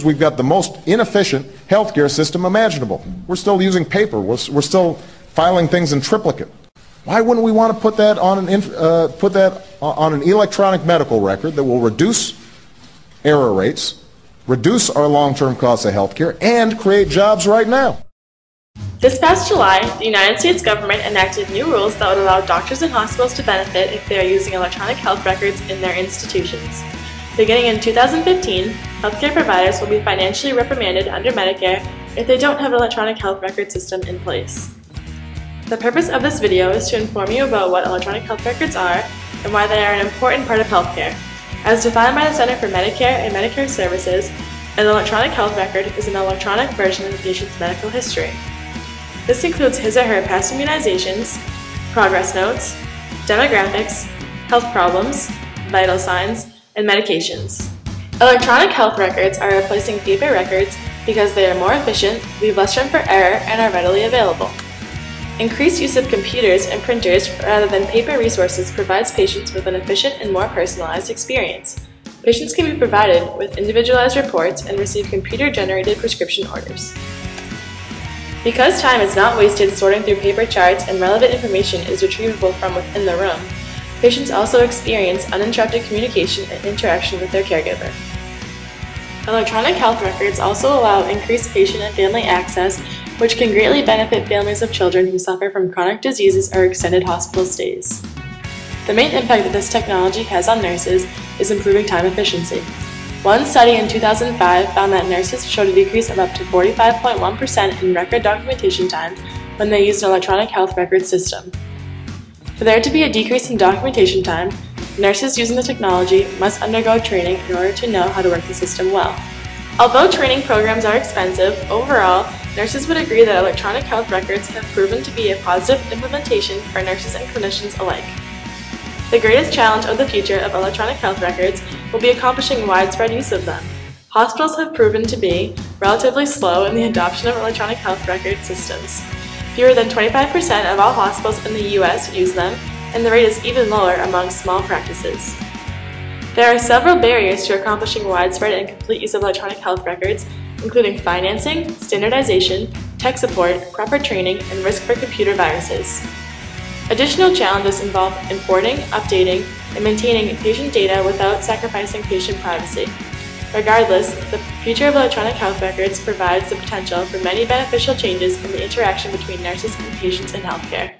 We've got the most inefficient healthcare system imaginable. We're still using paper. We're still filing things in triplicate. Why wouldn't we want to put that on an electronic medical record that will reduce error rates, reduce our long-term costs of healthcare, and create jobs right now? This past July, the United States government enacted new rules that would allow doctors and hospitals to benefit if they are using electronic health records in their institutions. Beginning in 2015, healthcare providers will be financially reprimanded under Medicare if they don't have an electronic health record system in place. The purpose of this video is to inform you about what electronic health records are and why they are an important part of healthcare. As defined by the Center for Medicare and Medicare Services, an electronic health record is an electronic version of the patient's medical history. This includes his or her past immunizations, progress notes, demographics, health problems, vital signs, and medications. Electronic health records are replacing paper records because they are more efficient, leave less room for error, and are readily available. Increased use of computers and printers rather than paper resources provides patients with an efficient and more personalized experience. Patients can be provided with individualized reports and receive computer-generated prescription orders. Because time is not wasted sorting through paper charts and relevant information is retrievable from within the room, patients also experience uninterrupted communication and interaction with their caregiver. Electronic health records also allow increased patient and family access, which can greatly benefit families of children who suffer from chronic diseases or extended hospital stays. The main impact that this technology has on nurses is improving time efficiency. One study in 2005 found that nurses showed a decrease of up to 45.1% in record documentation time when they used an electronic health record system. For there to be a decrease in documentation time, nurses using the technology must undergo training in order to know how to work the system well. Although training programs are expensive, overall, nurses would agree that electronic health records have proven to be a positive implementation for nurses and clinicians alike. The greatest challenge of the future of electronic health records will be accomplishing widespread use of them. Hospitals have proven to be relatively slow in the adoption of electronic health record systems. Fewer than 25% of all hospitals in the U.S. use them, and the rate is even lower among small practices. There are several barriers to accomplishing widespread and complete use of electronic health records, including financing, standardization, tech support, proper training, and risk for computer viruses. Additional challenges involve importing, updating, and maintaining patient data without sacrificing patient privacy. Regardless, the future of electronic health records provides the potential for many beneficial changes in the interaction between nurses and patients in healthcare.